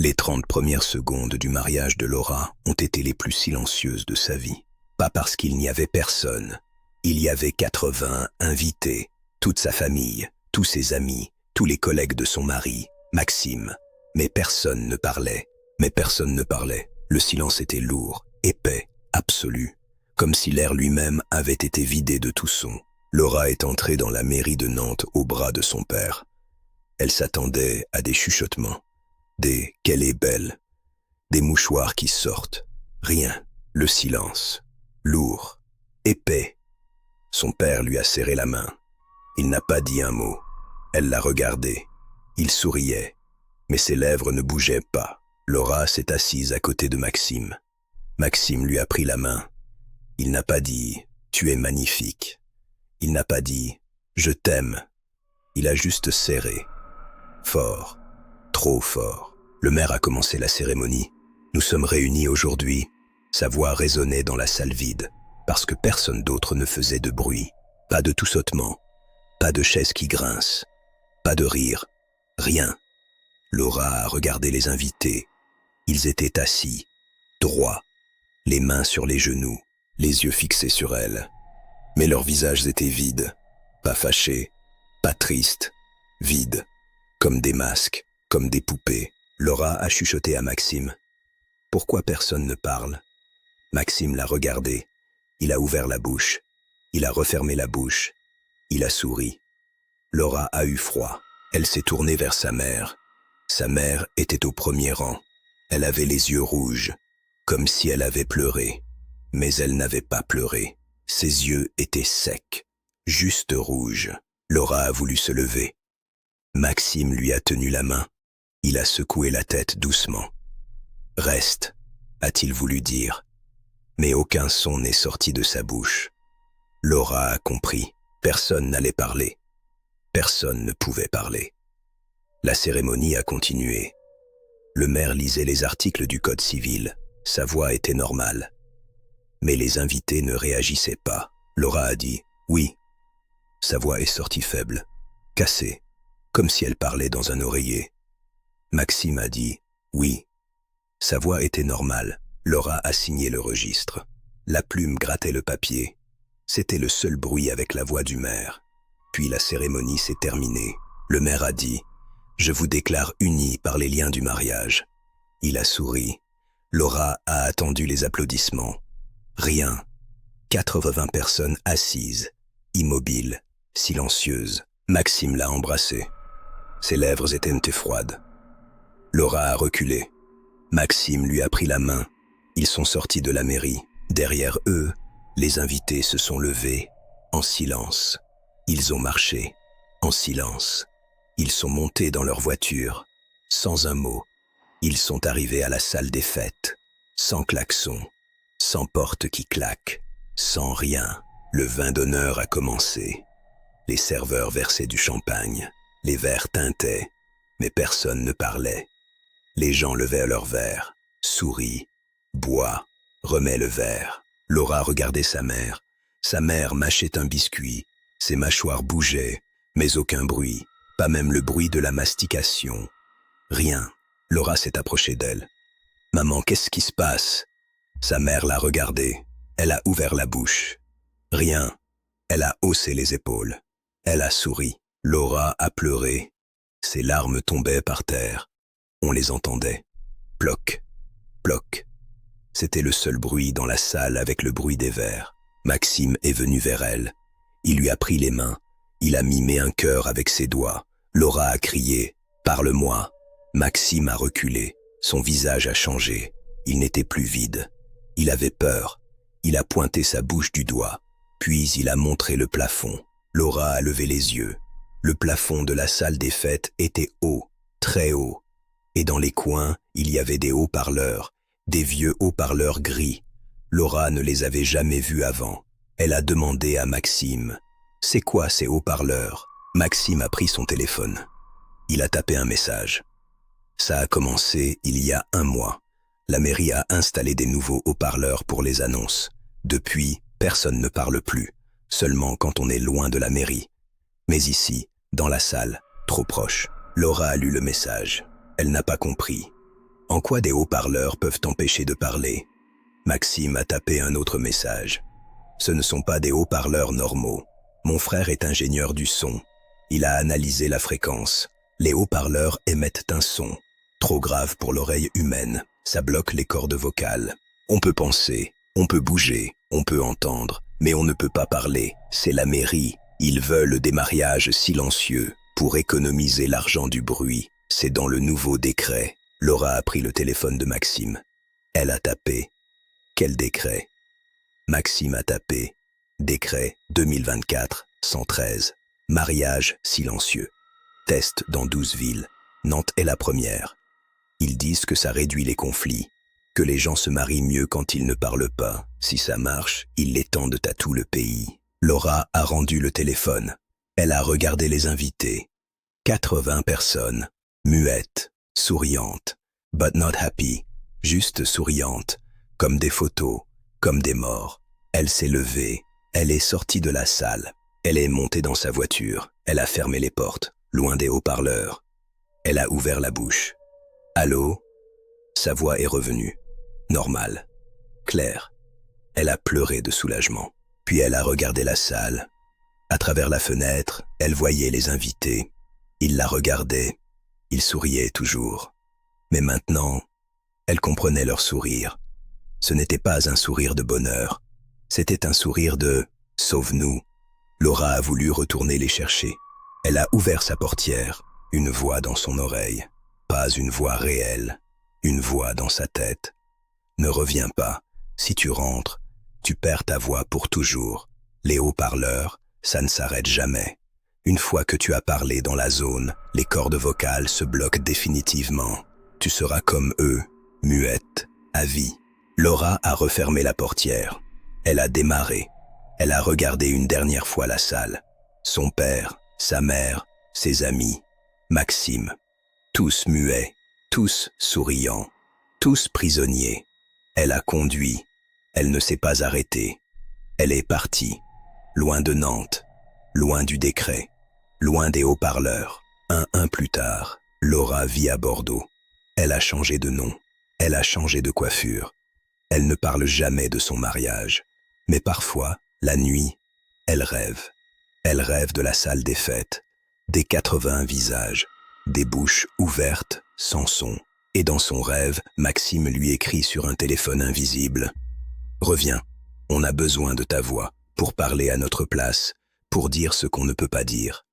Les 30 premières secondes du mariage de Laura ont été les plus silencieuses de sa vie. Pas parce qu'il n'y avait personne. Il y avait 80 invités, toute sa famille, tous ses amis, tous les collègues de son mari, Maxime. Mais personne ne parlait. Le silence était lourd, épais, absolu, comme si l'air lui-même avait été vidé de tout son. Laura est entrée dans la mairie de Nantes au bras de son père. Elle s'attendait à des chuchotements, des « qu'elle est belle », des mouchoirs qui sortent. Rien, le silence, lourd, épais. Son père lui a serré la main. Il n'a pas dit un mot. Elle l'a regardé. Il souriait, mais ses lèvres ne bougeaient pas. Laura s'est assise à côté de Maxime. Maxime lui a pris la main. Il n'a pas dit « tu es magnifique ». Il n'a pas dit « je t'aime ». Il a juste serré. Fort, trop fort. Le maire a commencé la cérémonie. Nous sommes réunis aujourd'hui. Sa voix résonnait dans la salle vide, parce que personne d'autre ne faisait de bruit. Pas de toussotement, pas de chaises qui grincent, pas de rire, rien. Laura a regardé les invités. Ils étaient assis, droits, les mains sur les genoux, les yeux fixés sur elle. Mais leurs visages étaient vides, pas fâchés, pas tristes, vides, comme des masques, comme des poupées. Laura a chuchoté à Maxime. « Pourquoi personne ne parle ?» Maxime l'a regardé. Il a ouvert la bouche. Il a refermé la bouche. Il a souri. Laura a eu froid. Elle s'est tournée vers sa mère. Sa mère était au premier rang. Elle avait les yeux rouges, comme si elle avait pleuré. Mais elle n'avait pas pleuré. Ses yeux étaient secs, juste rouges. Laura a voulu se lever. Maxime lui a tenu la main. Il a secoué la tête doucement. « Reste », a-t-il voulu dire. Mais aucun son n'est sorti de sa bouche. Laura a compris. Personne n'allait parler. Personne ne pouvait parler. La cérémonie a continué. Le maire lisait les articles du Code civil. Sa voix était normale. Mais les invités ne réagissaient pas. Laura a dit « oui ». Sa voix est sortie faible, cassée, comme si elle parlait dans un oreiller. Maxime a dit « oui ». Sa voix était normale. Laura a signé le registre. La plume grattait le papier. C'était le seul bruit avec la voix du maire. Puis la cérémonie s'est terminée. Le maire a dit « je vous déclare unis par les liens du mariage ». Il a souri. Laura a attendu les applaudissements. Rien. 80 personnes assises, immobiles, silencieuses. Maxime l'a embrassée. Ses lèvres étaient froides. Laura a reculé. Maxime lui a pris la main. Ils sont sortis de la mairie. Derrière eux, les invités se sont levés, en silence. Ils ont marché, en silence. Ils sont montés dans leur voiture, sans un mot. Ils sont arrivés à la salle des fêtes, sans klaxon, sans porte qui claque, sans rien. Le vin d'honneur a commencé. Les serveurs versaient du champagne. Les verres tintaient, mais personne ne parlait. Les gens levaient leurs verres, sourient, boit, remet le verre. Laura regardait sa mère. Sa mère mâchait un biscuit. Ses mâchoires bougeaient, mais aucun bruit, pas même le bruit de la mastication. Rien. Laura s'est approchée d'elle. « Maman, qu'est-ce qui se passe ?» Sa mère l'a regardée. Elle a ouvert la bouche. Rien. Elle a haussé les épaules. Elle a souri. Laura a pleuré. Ses larmes tombaient par terre. On les entendait. Ploc, ploc. C'était le seul bruit dans la salle avec le bruit des verres. Maxime est venu vers elle. Il lui a pris les mains. Il a mimé un cœur avec ses doigts. Laura a crié « Parle-moi ». Maxime a reculé. Son visage a changé. Il n'était plus vide. Il avait peur. Il a pointé sa bouche du doigt. Puis il a montré le plafond. Laura a levé les yeux. Le plafond de la salle des fêtes était haut, très haut. Et dans les coins, il y avait des haut-parleurs, des vieux haut-parleurs gris. Laura ne les avait jamais vus avant. Elle a demandé à Maxime « C'est quoi ces haut-parleurs ?» Maxime a pris son téléphone. Il a tapé un message. Ça a commencé il y a 1 mois. La mairie a installé des nouveaux haut-parleurs pour les annonces. Depuis, personne ne parle plus, seulement quand on est loin de la mairie. Mais ici, dans la salle, trop proche, Laura a lu le message. Elle n'a pas compris. En quoi des haut-parleurs peuvent t'empêcher de parler? Maxime a tapé un autre message. Ce ne sont pas des haut-parleurs normaux. Mon frère est ingénieur du son. Il a analysé la fréquence. Les haut-parleurs émettent un son. Trop grave pour l'oreille humaine. Ça bloque les cordes vocales. On peut penser, on peut bouger, on peut entendre, mais on ne peut pas parler. C'est la mairie. Ils veulent des mariages silencieux pour économiser l'argent du bruit. C'est dans le nouveau décret. Laura a pris le téléphone de Maxime. Elle a tapé. Quel décret? Maxime a tapé. Décret 2024-113. Mariage silencieux. Test dans 12 villes. Nantes est la première. Ils disent que ça réduit les conflits, que les gens se marient mieux quand ils ne parlent pas. Si ça marche, ils l'étendent à tout le pays. Laura a rendu le téléphone. Elle a regardé les invités. 80 personnes, muettes, souriantes, but not happy, juste souriantes, comme des photos, comme des morts. Elle s'est levée, elle est sortie de la salle, elle est montée dans sa voiture, elle a fermé les portes, loin des haut-parleurs. Elle a ouvert la bouche. Allô? Sa voix est revenue. Normale. Claire. Elle a pleuré de soulagement. Puis elle a regardé la salle. À travers la fenêtre, elle voyait les invités. Ils la regardaient. Ils souriaient toujours. Mais maintenant, elle comprenait leur sourire. Ce n'était pas un sourire de bonheur. C'était un sourire de « sauve-nous ». Laura a voulu retourner les chercher. Elle a ouvert sa portière, une voix dans son oreille. Pas une voix réelle, une voix dans sa tête. Ne reviens pas. Si tu rentres, tu perds ta voix pour toujours. Les haut-parleurs, ça ne s'arrête jamais. Une fois que tu as parlé dans la zone, les cordes vocales se bloquent définitivement. Tu seras comme eux, muette, à vie. Laura a refermé la portière. Elle a démarré. Elle a regardé une dernière fois la salle. Son père, sa mère, ses amis, Maxime. Tous muets, tous souriants, tous prisonniers. Elle a conduit. Elle ne s'est pas arrêtée. Elle est partie. Loin de Nantes. Loin du décret. Loin des haut-parleurs. Un plus tard, Laura vit à Bordeaux. Elle a changé de nom. Elle a changé de coiffure. Elle ne parle jamais de son mariage. Mais parfois, la nuit, elle rêve. Elle rêve de la salle des fêtes, des 80 visages, des bouches ouvertes, sans son. Et dans son rêve, Maxime lui écrit sur un téléphone invisible. « Reviens, on a besoin de ta voix pour parler à notre place, pour dire ce qu'on ne peut pas dire. »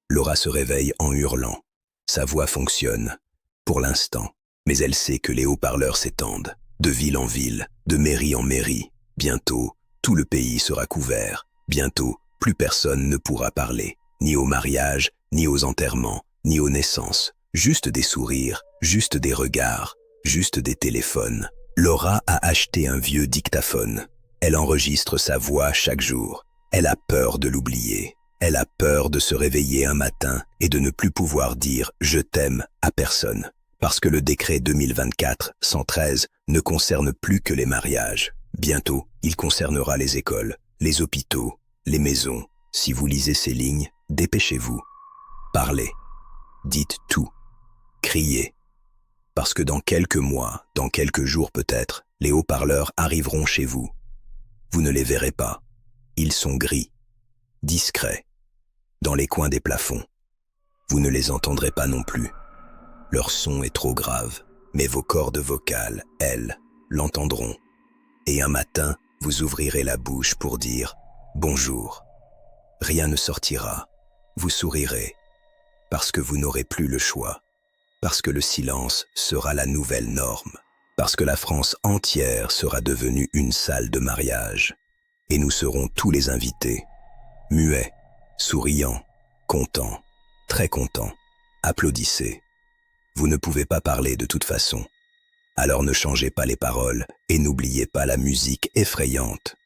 Laura se réveille en hurlant. Sa voix fonctionne, pour l'instant, mais elle sait que les haut-parleurs s'étendent, de ville en ville, de mairie en mairie. Bientôt, tout le pays sera couvert. Bientôt, plus personne ne pourra parler, ni au mariage, ni aux enterrements, ni aux naissances. Juste des sourires, juste des regards, juste des téléphones. Laura a acheté un vieux dictaphone. Elle enregistre sa voix chaque jour. Elle a peur de l'oublier. Elle a peur de se réveiller un matin et de ne plus pouvoir dire « je t'aime » à personne. Parce que le décret 2024-113 ne concerne plus que les mariages. Bientôt, il concernera les écoles, les hôpitaux, les maisons. Si vous lisez ces lignes, dépêchez-vous. Parlez. Dites tout. Criez. Parce que dans quelques mois, dans quelques jours peut-être, les haut-parleurs arriveront chez vous. Vous ne les verrez pas. Ils sont gris, discrets, dans les coins des plafonds. Vous ne les entendrez pas non plus. Leur son est trop grave, mais vos cordes vocales, elles, l'entendront. Et un matin, vous ouvrirez la bouche pour dire « bonjour ». Rien ne sortira. Vous sourirez, parce que vous n'aurez plus le choix. Parce que le silence sera la nouvelle norme. Parce que la France entière sera devenue une salle de mariage. Et nous serons tous les invités. Muets, souriants, contents, très contents. Applaudissez. Vous ne pouvez pas parler de toute façon. Alors ne changez pas les paroles et n'oubliez pas la musique effrayante.